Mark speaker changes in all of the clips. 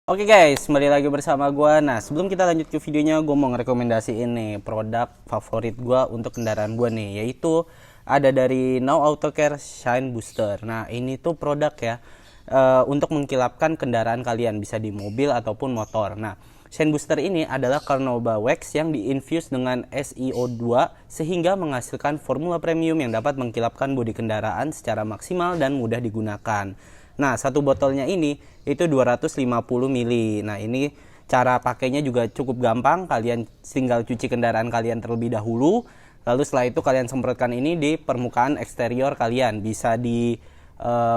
Speaker 1: Oke guys, kembali lagi bersama gue. Nah, sebelum kita lanjut ke videonya, gue mau ngerekomendasiin nih produk favorit gue untuk kendaraan gue nih, yaitu ada dari Now Auto Care Shine Booster. Nah, ini tuh produk ya untuk mengkilapkan kendaraan kalian, bisa di mobil ataupun motor. Nah, Shine Booster ini adalah Carnauba Wax yang diinfuse dengan SiO2 sehingga menghasilkan formula premium yang dapat mengkilapkan bodi kendaraan secara maksimal dan mudah digunakan. Nah, satu botolnya ini itu 250 ml. Nah, ini cara pakainya juga cukup gampang. Kalian tinggal cuci kendaraan kalian terlebih dahulu. Lalu setelah itu kalian semprotkan ini di permukaan eksterior kalian. Bisa di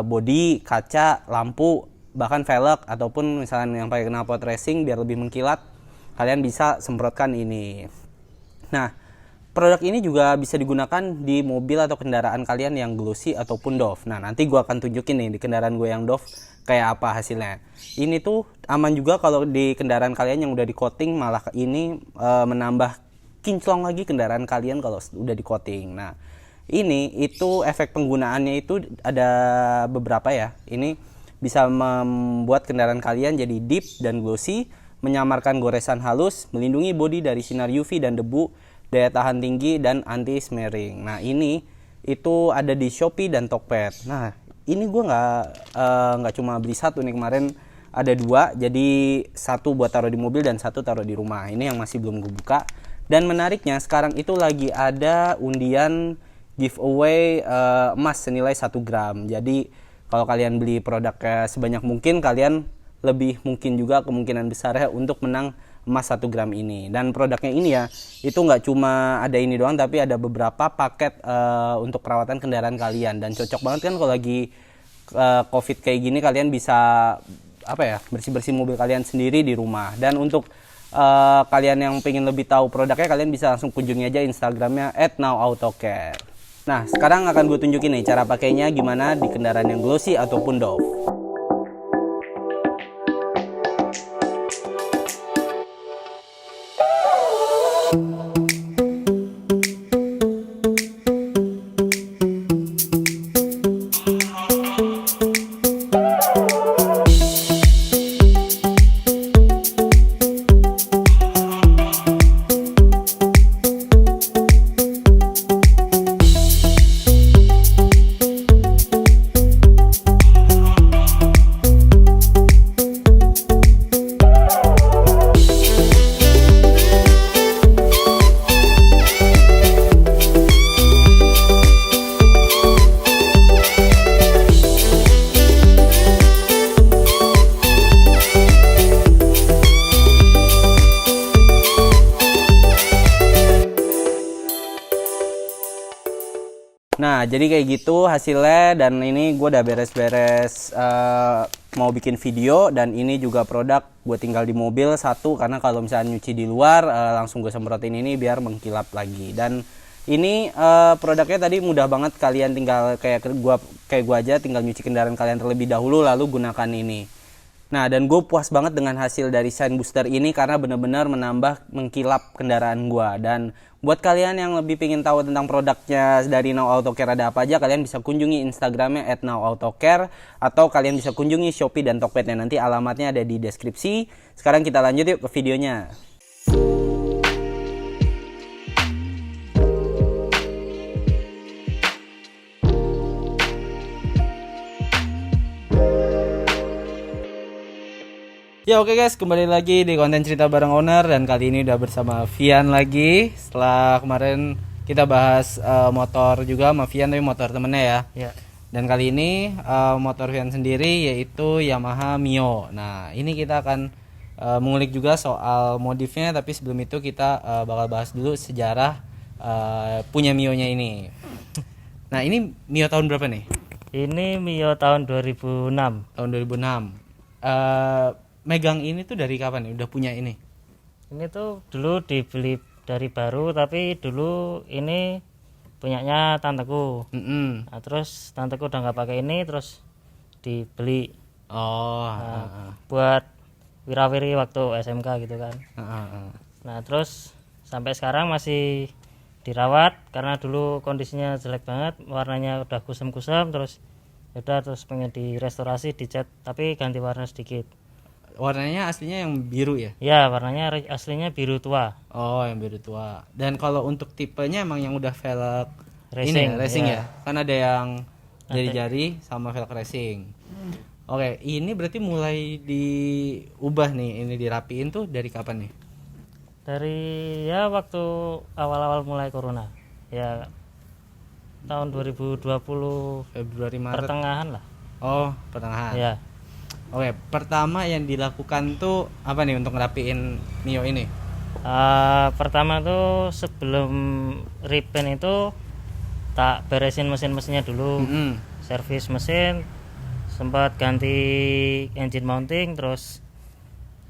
Speaker 1: bodi, kaca, lampu, bahkan velg ataupun misalnya yang pakai knalpot racing biar lebih mengkilat. Kalian bisa semprotkan ini. Nah, produk ini juga bisa digunakan di mobil atau kendaraan kalian yang glossy ataupun doff. Nah, nanti gue akan tunjukin nih di kendaraan gue yang doff kayak apa hasilnya. Ini tuh aman juga kalau di kendaraan kalian yang udah di coating, malah ini menambah kinclong lagi kendaraan kalian kalau udah di coating. Nah, ini itu efek penggunaannya itu ada beberapa ya. Ini bisa membuat kendaraan kalian jadi deep dan glossy, menyamarkan goresan halus, melindungi bodi dari sinar UV dan debu, daya tahan tinggi dan anti smearing. Nah, ini itu ada di Shopee dan Tokped. Nah, ini gue nggak cuma beli satu nih, kemarin ada dua, jadi satu buat taruh di mobil dan satu taruh di rumah. Ini yang masih belum gue buka. Dan menariknya sekarang itu lagi ada undian giveaway emas senilai 1 gram. Jadi kalau kalian beli produknya sebanyak mungkin, kalian lebih mungkin juga kemungkinan besar ya untuk menang emas 1 gram ini. Dan produknya ini ya, itu nggak cuma ada ini doang, tapi ada beberapa paket untuk perawatan kendaraan kalian. Dan cocok banget kan kalau lagi COVID kayak gini, kalian bisa bersih-bersih mobil kalian sendiri di rumah. Dan untuk kalian yang pengen lebih tahu produknya, kalian bisa langsung kunjungi aja Instagramnya @nowautocare. Nah, sekarang akan gue tunjukin nih cara pakainya gimana di kendaraan yang glossy ataupun doff. Nah, jadi kayak gitu hasilnya, dan ini gue udah beres-beres mau bikin video. Dan ini juga produk gue tinggal di mobil satu, karena kalau misalnya nyuci di luar langsung gue semprotin ini biar mengkilap lagi. Dan ini produknya tadi mudah banget, kalian tinggal kayak gue aja tinggal nyuci kendaraan kalian terlebih dahulu lalu gunakan ini. Nah, dan gue puas banget dengan hasil dari Shine Booster ini karena benar-benar menambah mengkilap kendaraan gue. Dan buat kalian yang lebih pengen tahu tentang produknya dari Now Auto Care ada apa aja, kalian bisa kunjungi Instagramnya @nowautocare, atau kalian bisa kunjungi Shopee dan Tokpednya. Nanti alamatnya ada di deskripsi. Sekarang kita lanjut yuk ke videonya. Ya oke guys, kembali lagi di konten cerita bareng owner, dan kali ini udah bersama Vian lagi. Setelah kemarin kita bahas motor juga sama Vian, tapi motor temennya ya. Dan kali ini motor Vian sendiri yaitu Yamaha Mio. Nah, ini kita akan mengulik juga soal modifnya, tapi sebelum itu kita bakal bahas dulu sejarah punya Mio-nya ini. Nah, ini Mio tahun berapa nih?
Speaker 2: Ini Mio tahun 2006.
Speaker 1: Tahun 2006. Megang ini tuh dari kapan nih? Udah punya ini?
Speaker 2: Ini tuh dulu dibeli dari baru, tapi dulu ini punyanya tanteku. Nah, terus tanteku udah nggak pakai ini, terus dibeli. Buat wirawiri waktu SMK gitu kan. Nah, terus sampai sekarang masih dirawat karena dulu kondisinya jelek banget, warnanya udah kusam-kusam, terus pengen direstorasi, dicat, tapi ganti warna sedikit.
Speaker 1: warnanya aslinya yang biru ya?
Speaker 2: Ya, warnanya aslinya biru tua.
Speaker 1: Oh, yang biru tua. Dan kalau untuk tipenya emang yang udah velg
Speaker 2: Racing,
Speaker 1: ini ya, racing
Speaker 2: ya.
Speaker 1: ya? Kan ada yang jari-jari sama velg racing. Oke, ini berarti mulai diubah nih, ini dirapiin tuh dari kapan nih?
Speaker 2: Dari ya waktu awal-awal mulai corona. Ya tahun 2020
Speaker 1: Februari Maret.
Speaker 2: pertengahan lah.
Speaker 1: Oh, pertengahan.
Speaker 2: Ya.
Speaker 1: Oke, pertama yang dilakukan tuh apa nih untuk ngerapiin Mio ini?
Speaker 2: Pertama tuh sebelum repaint itu tak beresin mesin-mesinnya dulu. Servis mesin, sempat ganti engine mounting, terus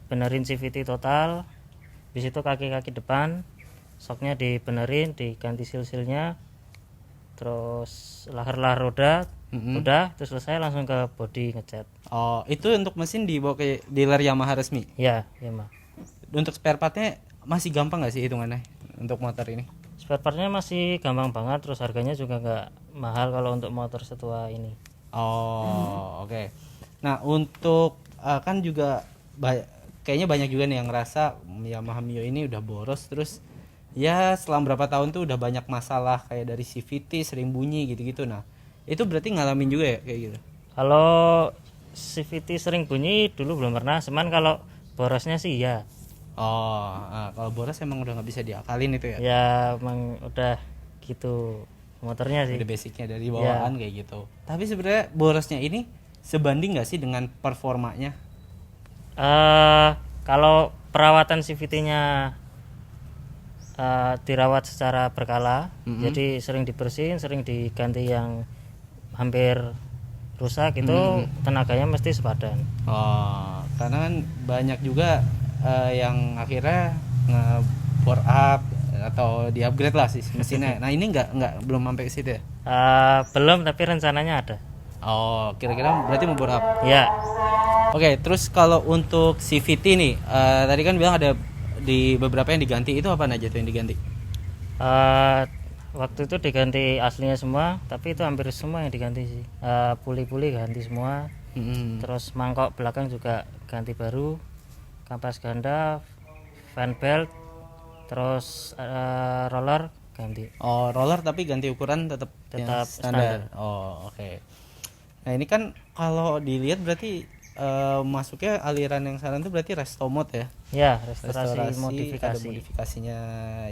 Speaker 2: benerin CVT total. Di situ kaki-kaki depan shocknya dibenerin, diganti seal-sealnya, terus lahar-lahar roda. Udah, terus selesai langsung ke body ngecat.
Speaker 1: Oh, itu untuk mesin dibawa ke dealer Yamaha resmi?
Speaker 2: Ya, Mah.
Speaker 1: Untuk spare partnya masih gampang nggak sih hitungannya untuk motor ini?
Speaker 2: Spare partnya masih gampang banget, terus harganya juga nggak mahal kalau untuk motor setua ini.
Speaker 1: Oh, oke. Nah, untuk kan juga kayaknya banyak juga nih yang ngerasa Yamaha Mio ini udah boros, terus ya selama berapa tahun tuh udah banyak masalah kayak dari CVT sering bunyi gitu-gitu. Nah, itu berarti ngalamin juga ya kayak gitu?
Speaker 2: Kalau CVT sering bunyi dulu belum pernah, cuman kalau borosnya sih ya.
Speaker 1: Oh, kalau boros emang udah nggak bisa diakalin itu ya?
Speaker 2: Ya emang udah gitu motornya sih.
Speaker 1: Udah basicnya dari bawaan kayak gitu. Tapi sebenarnya borosnya ini sebanding nggak sih dengan performanya?
Speaker 2: Kalau perawatan CVT-nya dirawat secara berkala, jadi sering dibersihin, sering diganti yang hampir rusak itu tenaganya mesti sepadan.
Speaker 1: Oh, karena kan banyak juga yang akhirnya nge-bore up atau di-upgrade lah sih mesinnya. Nah, ini belum sampai ke situ ya?
Speaker 2: Belum, tapi rencananya ada.
Speaker 1: Oh, kira-kira berarti mau bore up.
Speaker 2: Ya.
Speaker 1: Oke, terus kalau untuk CVT nih, tadi kan bilang ada di beberapa yang diganti, itu apa aja tuh yang diganti?
Speaker 2: Waktu itu diganti aslinya semua, tapi itu hampir semua yang diganti sih. Puli-puli ganti semua. Terus mangkok belakang juga ganti baru, kampas ganda, fan belt, terus roller ganti.
Speaker 1: Oh, roller tapi ganti ukuran tetap standar. Oh, oke. Nah, ini kan kalau dilihat berarti masuknya aliran yang saran itu berarti resto mode ya?
Speaker 2: Ya, restorasi modifikasi.
Speaker 1: Ada modifikasinya,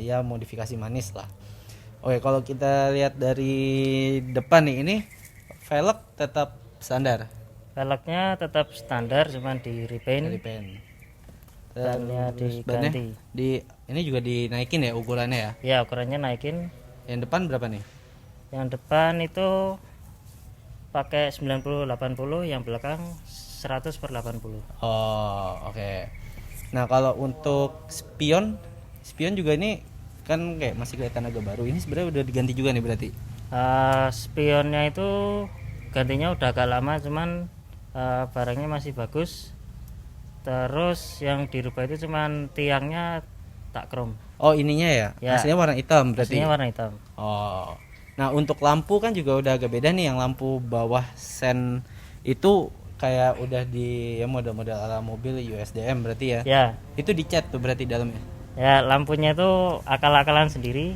Speaker 1: ya modifikasi manis lah. Oke, kalau kita lihat dari depan nih, ini velg tetap standar.
Speaker 2: Velgnya tetap standar, cuman di repaint.
Speaker 1: Bannya
Speaker 2: diganti.
Speaker 1: Ini juga dinaikin ya ukurannya ya?
Speaker 2: Ya, ukurannya naikin.
Speaker 1: Yang depan berapa nih?
Speaker 2: Yang depan itu pakai 90/80, yang belakang 100/80.
Speaker 1: Oh, oke. Nah, kalau untuk spion juga ini kan kayak masih kelihatan agak baru. Ini sebenarnya udah diganti juga nih berarti?
Speaker 2: Spionnya itu gantinya udah agak lama, cuman barangnya masih bagus. Terus yang dirubah itu cuman tiangnya tak krom.
Speaker 1: Oh, ininya ya? Aslinya warna hitam berarti?
Speaker 2: Aslinya warna hitam.
Speaker 1: Oh. Nah, untuk lampu kan juga udah agak beda nih. Yang lampu bawah sen itu kayak udah di ya model-model ala mobil USDM berarti ya?
Speaker 2: Ya.
Speaker 1: Itu dicat tuh berarti dalamnya?
Speaker 2: Ya, lampunya itu akal-akalan sendiri.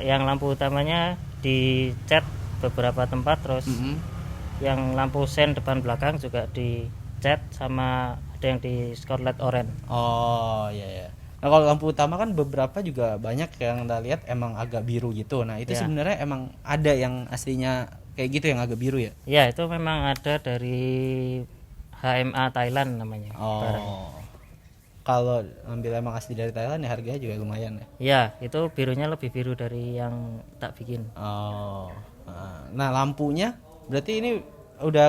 Speaker 2: Yang lampu utamanya dicat beberapa tempat, terus yang lampu sen depan belakang juga dicat, sama ada yang di scarlet orange.
Speaker 1: Oh, iya. Nah, kalau lampu utama kan beberapa juga banyak yang kita lihat emang agak biru gitu. Nah, itu sebenarnya emang ada yang aslinya kayak gitu yang agak biru ya?
Speaker 2: Ya, itu memang ada dari HMA Thailand namanya.
Speaker 1: Oh. Kalau ambil emang asli dari Thailand ya harganya juga lumayan ya?
Speaker 2: Ya, itu birunya lebih biru dari yang tak bikin.
Speaker 1: Oh. Nah, lampunya berarti ini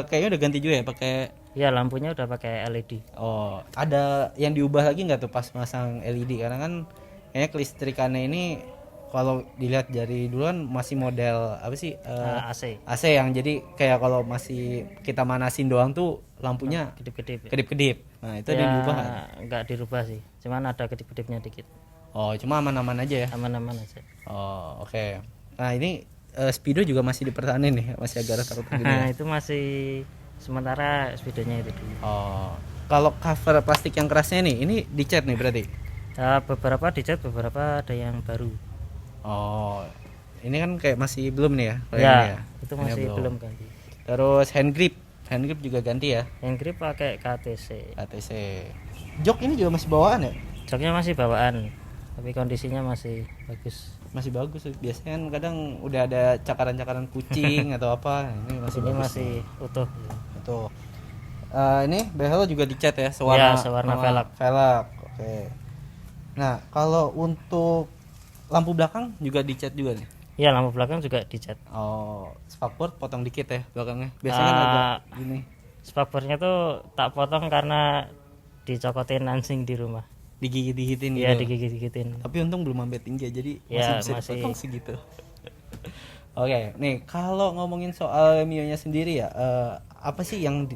Speaker 1: kayaknya udah ganti juga ya pakai?
Speaker 2: Ya, lampunya udah pakai LED.
Speaker 1: Oh, ada yang diubah lagi nggak tuh pas masang LED? Karena kan kayaknya kelistrikannya ini kalau dilihat dari duluan masih model apa sih?
Speaker 2: AC.
Speaker 1: AC yang jadi kayak kalau masih kita manasin doang tuh lampunya kedip-kedip. Nah, itu ada yang diubah
Speaker 2: nggak dirubah sih, cuman ada kedip-kedipnya dikit.
Speaker 1: Oh, cuma aman-aman aja ya?
Speaker 2: Aman-aman aja.
Speaker 1: Oh, oke. Nah, ini speedo juga masih dipertahanin nih, masih agak takut gitu ya?
Speaker 2: Itu masih sementara speedonya itu dulu.
Speaker 1: Oh, Kalau cover plastik yang kerasnya nih, ini dicat nih berarti.
Speaker 2: Beberapa dicat, beberapa ada yang baru.
Speaker 1: Oh, ini kan kayak masih belum nih ya? Kalau
Speaker 2: Ya,
Speaker 1: ini ya?
Speaker 2: itu
Speaker 1: Ini
Speaker 2: masih belum ganti.
Speaker 1: Terus hand grip juga ganti ya?
Speaker 2: Hand grip pakai KTC.
Speaker 1: ATC. Jok ini juga masih bawaan ya?
Speaker 2: Joknya masih bawaan, tapi kondisinya masih bagus.
Speaker 1: Masih bagus. Biasanya kan kadang udah ada cakaran-cakaran kucing atau apa. Ini masih
Speaker 2: Ini
Speaker 1: bagus.
Speaker 2: masih utuh.
Speaker 1: Tuh. Ini behel juga dicat ya, sewarna,
Speaker 2: Ya, sewarna velg.
Speaker 1: Velg. Oke. Nah, kalau untuk lampu belakang juga dicat juga nih.
Speaker 2: Iya, lampu belakang juga dicat.
Speaker 1: Oh, spakbor potong dikit ya belakangnya. Biasanya kan agak gini.
Speaker 2: Spakbornya tuh tak potong karena dicokotin anjing di rumah.
Speaker 1: Digigit-gigitin
Speaker 2: Iya,
Speaker 1: gitu.
Speaker 2: digigit-gigitin.
Speaker 1: Tapi untung belum sampai tinggi jadi
Speaker 2: Ya,
Speaker 1: masih bisa
Speaker 2: masih.
Speaker 1: dipotong segitu. Oke, nih kalau ngomongin soal Mio-nya sendiri ya, apa sih yang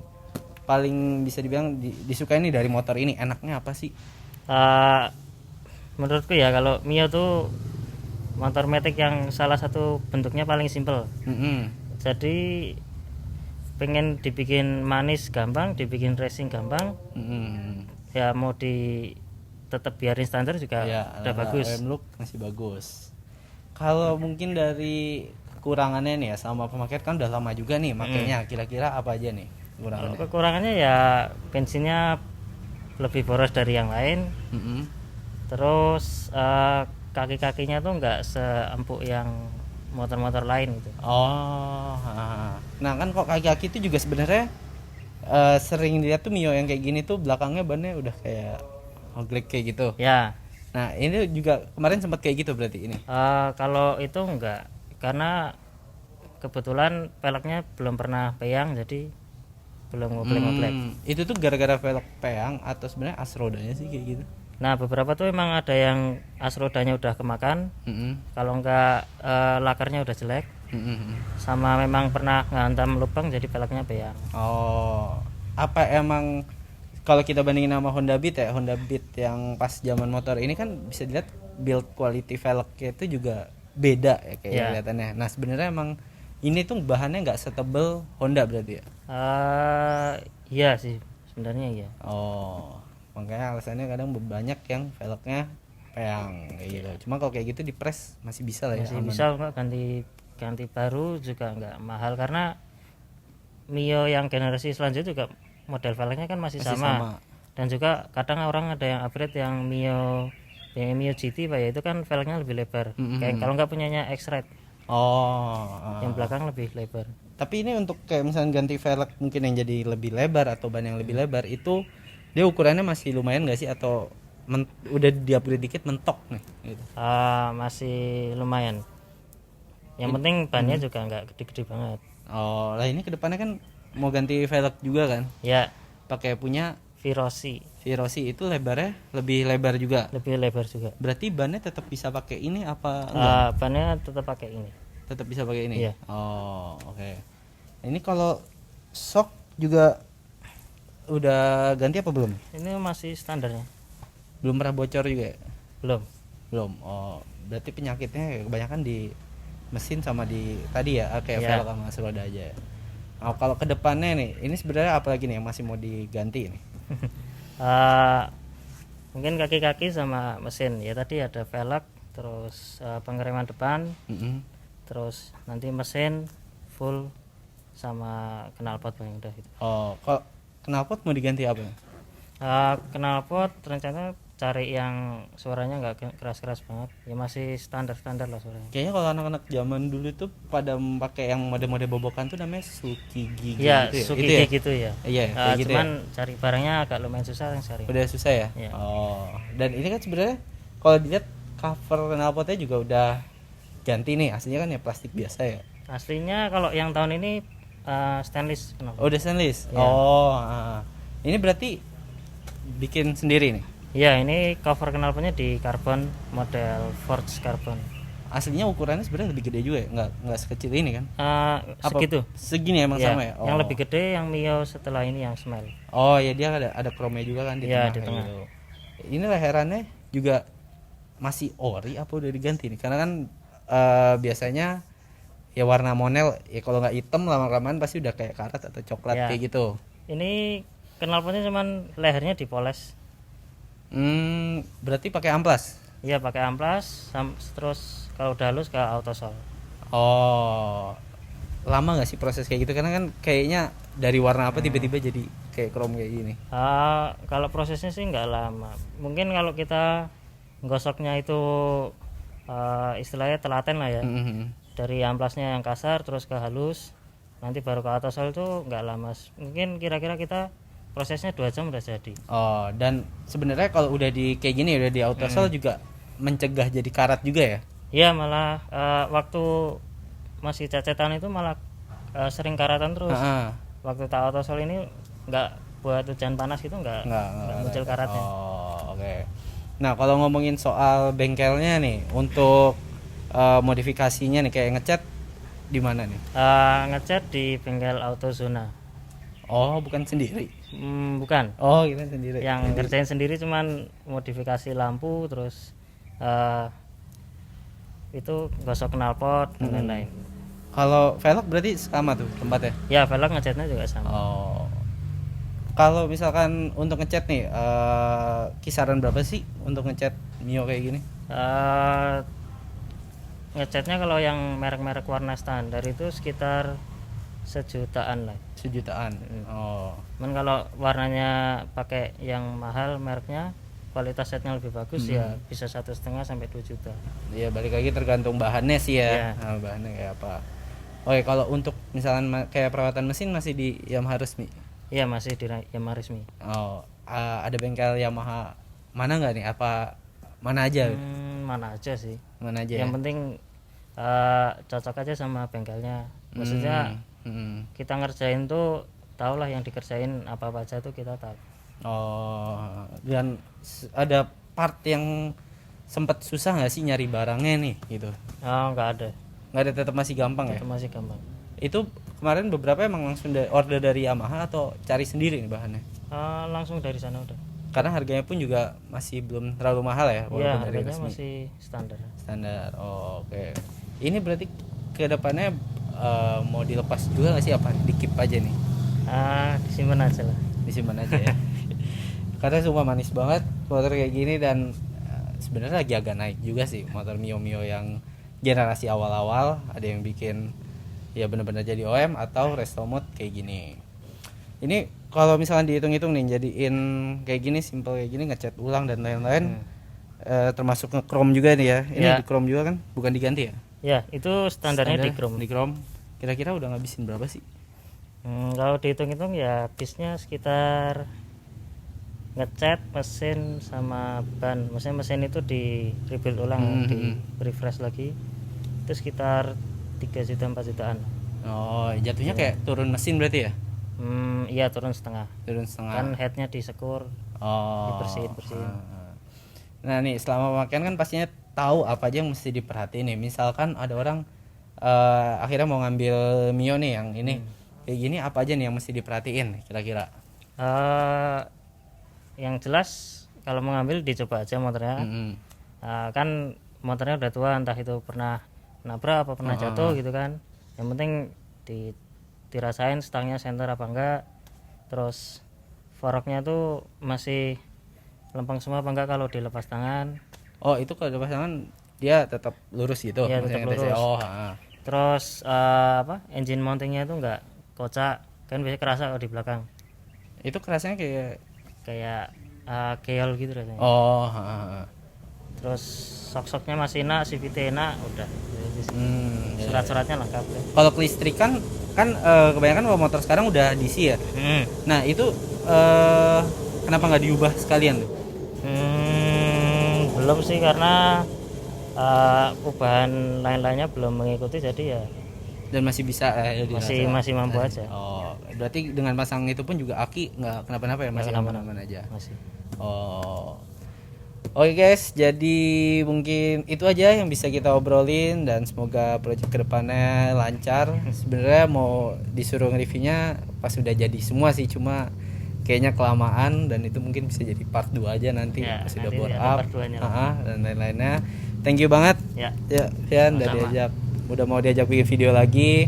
Speaker 1: paling bisa dibilang disukai nih dari motor ini? Enaknya apa sih?
Speaker 2: Eh, menurutku ya kalau Mio tuh motor matic yang salah satu bentuknya paling simpel.
Speaker 1: Mm-mm.
Speaker 2: Jadi pengen dibikin manis gampang, dibikin racing gampang.
Speaker 1: Mm-mm.
Speaker 2: Ya mau tetap biarin standar juga
Speaker 1: Ya,
Speaker 2: udah bagus.
Speaker 1: RM look masih bagus. Kalau mungkin dari kekurangannya nih ya, sama pemakaian kan udah lama juga nih makainya. Kira-kira apa aja nih
Speaker 2: Kalau
Speaker 1: kekurangannya?
Speaker 2: kekurangannya ya bensinnya lebih boros dari yang lain.
Speaker 1: Mm-mm.
Speaker 2: Terus kaki-kakinya tuh nggak seempuk yang motor-motor lain gitu.
Speaker 1: Oh, nah kan kok kaki-kaki itu juga sebenarnya sering dilihat tuh Mio yang kayak gini tuh belakangnya bannya udah kayak oglek kayak gitu.
Speaker 2: Ya,
Speaker 1: Nah ini juga kemarin sempat kayak gitu berarti ini.
Speaker 2: kalau itu enggak, karena kebetulan peleknya belum pernah peyang jadi belum ngoblek-ngoblek.
Speaker 1: Itu tuh gara-gara velg peyang atau sebenarnya as rodanya sih kayak gitu?
Speaker 2: Nah beberapa tuh emang ada yang as rodanya udah kemakan,
Speaker 1: Mm-mm.
Speaker 2: kalau enggak lakarnya udah jelek,
Speaker 1: Mm-mm.
Speaker 2: sama memang pernah ngantam lubang jadi peleknya peyang.
Speaker 1: Oh, apa emang kalau kita bandingin sama Honda Beat ya, Honda Beat yang pas zaman motor ini kan bisa dilihat build quality velgnya itu juga beda ya kayak
Speaker 2: Ya.
Speaker 1: kelihatannya. Nah sebenarnya emang ini tuh bahannya nggak setebel Honda berarti ya?
Speaker 2: Iya sih sebenarnya iya.
Speaker 1: Oh, makanya alasannya kadang banyak yang velgnya peyang kayak gitu. Cuma kalau kayak gitu di press masih bisa lah ya.
Speaker 2: Masih
Speaker 1: aman.
Speaker 2: bisa kok ganti baru juga nggak mahal karena Mio yang generasi selanjutnya juga model velgnya kan masih,
Speaker 1: Masih
Speaker 2: sama.
Speaker 1: sama.
Speaker 2: Dan juga kadang orang ada yang upgrade yang Mio GT Pak ya, itu kan velgnya lebih lebar. Kayak kalau nggak punyanya X-Ride
Speaker 1: Oh,
Speaker 2: yang belakang lebih lebar.
Speaker 1: tapi ini untuk kayak misalnya ganti velg mungkin yang jadi lebih lebar atau ban yang lebih lebar itu dia ukurannya masih lumayan nggak sih atau udah di-upgrade dikit mentok nih gitu.
Speaker 2: Masih lumayan. Yang penting bannya juga nggak gede-gede banget.
Speaker 1: Oh, lah ini kedepannya kan mau ganti velg juga kan?
Speaker 2: Ya,
Speaker 1: Pakai punya
Speaker 2: Virosi
Speaker 1: Virosi itu lebarnya lebih lebar juga.
Speaker 2: lebih lebar juga.
Speaker 1: Berarti bannya tetap bisa pakai ini apa enggak?
Speaker 2: Bannya tetap pakai ini.
Speaker 1: Tetap bisa pakai ini.
Speaker 2: Iya.
Speaker 1: Oh, oke. Ini kalau shock juga udah ganti apa belum?
Speaker 2: Ini masih standarnya.
Speaker 1: Belum pernah bocor juga ya?
Speaker 2: Belum.
Speaker 1: Belum. Oh, berarti penyakitnya kebanyakan di mesin sama di tadi ya, kayak
Speaker 2: Iya.
Speaker 1: velg sama roda aja. Oh, kalau ke depannya nih, ini sebenarnya apa lagi nih yang masih mau diganti nih?
Speaker 2: Mungkin kaki-kaki sama mesin ya, tadi ada velg, terus pengereman depan,
Speaker 1: Mm-mm.
Speaker 2: terus nanti mesin full sama knalpot yang udah gitu.
Speaker 1: Oh, kalau knalpot mau diganti apa?
Speaker 2: Knalpot rencana cari yang suaranya nggak keras-keras banget ya, masih standar-standar lah suaranya.
Speaker 1: Kayaknya kalau anak-anak zaman dulu tuh pada pakai yang mode-mode bobokan tuh namanya Tsukiji
Speaker 2: Ya
Speaker 1: gitu ya.
Speaker 2: Tsukiji
Speaker 1: Itu ya?
Speaker 2: gitu ya.
Speaker 1: Iya, kayak gitu
Speaker 2: Cuman cari barangnya agak lumayan susah yang cari.
Speaker 1: Udah susah ya?
Speaker 2: Iya.
Speaker 1: Oh, dan ini kan sebenarnya kalau dilihat cover knalpotnya juga udah ganti nih. Aslinya kan ya plastik biasa ya.
Speaker 2: Aslinya kalau yang tahun ini stainless knalpot.
Speaker 1: Oh, udah stainless.
Speaker 2: Iya.
Speaker 1: Oh, ini berarti bikin sendiri nih.
Speaker 2: Ya ini cover knalpotnya di karbon, model Forge karbon.
Speaker 1: Aslinya ukurannya sebenarnya lebih gede juga ya, nggak sekecil ini kan? Apa
Speaker 2: Segitu.
Speaker 1: Segini emang
Speaker 2: Ya,
Speaker 1: sama ya?
Speaker 2: yang lebih gede yang Mio setelah ini yang Smile.
Speaker 1: Oh ya, dia ada chrome juga kan di
Speaker 2: Iya,
Speaker 1: tengah.
Speaker 2: di
Speaker 1: kayak
Speaker 2: tengah.
Speaker 1: gitu. Ini leherannya juga masih ori apa udah diganti nih? Karena kan biasanya ya warna monel ya kalau nggak hitam lama-lamaan pasti udah kayak karat atau coklat
Speaker 2: Ya.
Speaker 1: kayak gitu.
Speaker 2: Ini knalpotnya cuman lehernya dipoles.
Speaker 1: Berarti pakai amplas.
Speaker 2: Iya pakai amplas, terus kalau udah halus ke autosol.
Speaker 1: Oh, lama nggak sih proses kayak gitu? Karena kan kayaknya dari warna apa tiba-tiba jadi kayak chrome kayak gini.
Speaker 2: Kalau prosesnya sih nggak lama. Mungkin kalau kita gosoknya itu istilahnya telaten lah ya. Dari amplasnya yang kasar terus ke halus, nanti baru ke autosol itu nggak lama. Mungkin kira-kira kita prosesnya 2 jam udah jadi.
Speaker 1: Oh, dan sebenarnya kalau udah di kayak gini udah di autosol juga mencegah jadi karat juga ya?
Speaker 2: Iya malah waktu masih cacetan itu malah sering karatan terus. Waktu tak autosol ini nggak, buat hujan panas itu nggak muncul karatnya.
Speaker 1: Oh, oke. Nah, kalau ngomongin soal bengkelnya nih, untuk modifikasinya nih kayak ngecat di mana nih?
Speaker 2: Ngecat di bengkel Autozona.
Speaker 1: Oh, bukan sendiri?
Speaker 2: Bukan.
Speaker 1: Oh, kita sendiri.
Speaker 2: Yang ngerjain sendiri cuman modifikasi lampu, terus itu gosok knalpot dan lain-lain.
Speaker 1: Kalau velg berarti sama tuh tempatnya?
Speaker 2: Ya, velg ngecatnya juga sama.
Speaker 1: Oh. Kalau misalkan untuk ngecat nih, kisaran berapa sih untuk ngecat Mio kayak gini?
Speaker 2: Ngecatnya kalau yang merek-merek warna standar itu sekitar 1 jutaan lah.
Speaker 1: 1 jutaan. Oh.
Speaker 2: Cuman kalau warnanya pakai yang mahal mereknya, kualitas setnya lebih bagus ya bisa 1,5 sampai 2 juta.
Speaker 1: Iya, balik lagi tergantung bahannya sih ya.
Speaker 2: Yeah.
Speaker 1: Nah, bahannya kayak apa. Oke, kalau untuk misalkan kayak perawatan mesin masih di Yamaha resmi?
Speaker 2: Iya, masih di Yamaha resmi.
Speaker 1: Oh, ada bengkel Yamaha mana nggak nih? Apa mana aja?
Speaker 2: Mana aja sih.
Speaker 1: Mana aja.
Speaker 2: Yang penting cocok aja sama bengkelnya. Maksudnya kita ngerjain tuh tau lah yang dikerjain apa aja tuh kita tahu.
Speaker 1: Oh, dan ada part yang sempat susah nggak sih nyari barangnya nih gitu?
Speaker 2: Oh, nggak ada.
Speaker 1: Nggak ada, tetap masih gampang ya?
Speaker 2: Tetap masih gampang.
Speaker 1: Itu kemarin beberapa emang langsung order dari Yamaha atau cari sendiri nih bahannya?
Speaker 2: Langsung dari sana udah.
Speaker 1: Karena harganya pun juga masih belum terlalu mahal ya?
Speaker 2: Iya, harganya masih standar.
Speaker 1: Standar. Oh, oke. Ini berarti kedepannya mau dilepas juga nggak sih, apa dikip aja nih?
Speaker 2: Disimpan aja lah.
Speaker 1: Disimpan aja ya. Karena sumpah manis banget motor kayak gini, dan sebenarnya lagi agak naik juga sih motor Mio yang generasi awal-awal. Ada yang bikin ya benar-benar jadi OM atau resto mode kayak gini. Ini kalau misalkan dihitung-hitung nih, jadiin kayak gini, simple kayak gini, ngecat ulang dan lain-lain, termasuk nge-chrome juga nih ya. Ini di chrome juga kan, bukan diganti ya?
Speaker 2: Ya, itu standarnya di chrome.
Speaker 1: Di chrome. Kira-kira udah ngabisin berapa sih?
Speaker 2: Kalau dihitung-hitung ya habisnya sekitar ngecat mesin sama ban. Maksudnya mesin itu di rebuild ulang, di refresh lagi, itu sekitar 3 juta 4 jutaan.
Speaker 1: Oh, jatuhnya kayak turun mesin berarti ya?
Speaker 2: Iya, turun setengah. Kan headnya disekur, dibersihin.
Speaker 1: Nah nih, selama pemakaian kan pastinya tahu apa aja yang mesti diperhatiin nih. Misalkan ada orang akhirnya mau ngambil Mio nih yang ini kayak gini, apa aja nih yang mesti diperhatiin kira-kira?
Speaker 2: Yang jelas kalau mau ngambil dicoba aja motornya. Kan motornya udah tua, entah itu pernah nabrak apa pernah jatuh gitu kan. Yang penting dirasain stangnya center apa enggak, terus foroknya tuh masih lempeng semua apa enggak kalau dilepas tangan.
Speaker 1: Oh, itu kalau dilepas tangan dia tetap lurus gitu?
Speaker 2: Iya, tetap lurus. Terus engine mountingnya itu enggak kocak, kan biasanya kerasa kalau di belakang.
Speaker 1: Itu kerasanya kayak
Speaker 2: keol gitu rasanya. Terus sok-soknya masih enak, CVT enak, udah. Surat-suratnya lengkap ya.
Speaker 1: Kalau kelistrikan kan kebanyakan motor sekarang udah DC ya. Nah itu kenapa nggak diubah sekalian tuh?
Speaker 2: Belum sih, karena perubahan lain-lainnya belum mengikuti, jadi ya. Dan
Speaker 1: masih bisa
Speaker 2: masih mampu aja.
Speaker 1: Oh, berarti dengan pasang itu pun juga aki nggak kenapa-napa ya, masih aman-aman aja.
Speaker 2: Masih.
Speaker 1: Oh. Oke guys, jadi mungkin itu aja yang bisa kita obrolin, dan semoga project kedepannya lancar. Sebenarnya mau disuruh nge-reviewnya pas sudah jadi semua sih, cuma kayaknya kelamaan, dan itu mungkin bisa jadi part 2 aja nanti
Speaker 2: ya,
Speaker 1: pas sudah
Speaker 2: nanti
Speaker 1: bore up dan lain-lainnya. Thank you banget ya Fian, udah mau diajak bikin video lagi.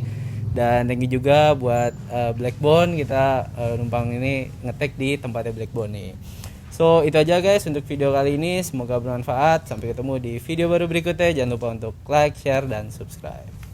Speaker 1: Dan thank you juga buat Blackbone, kita numpang ini ngetek di tempatnya Blackbone nih. So itu aja guys untuk video kali ini, semoga bermanfaat. Sampai ketemu di video baru berikutnya. Jangan lupa untuk like, share, dan subscribe.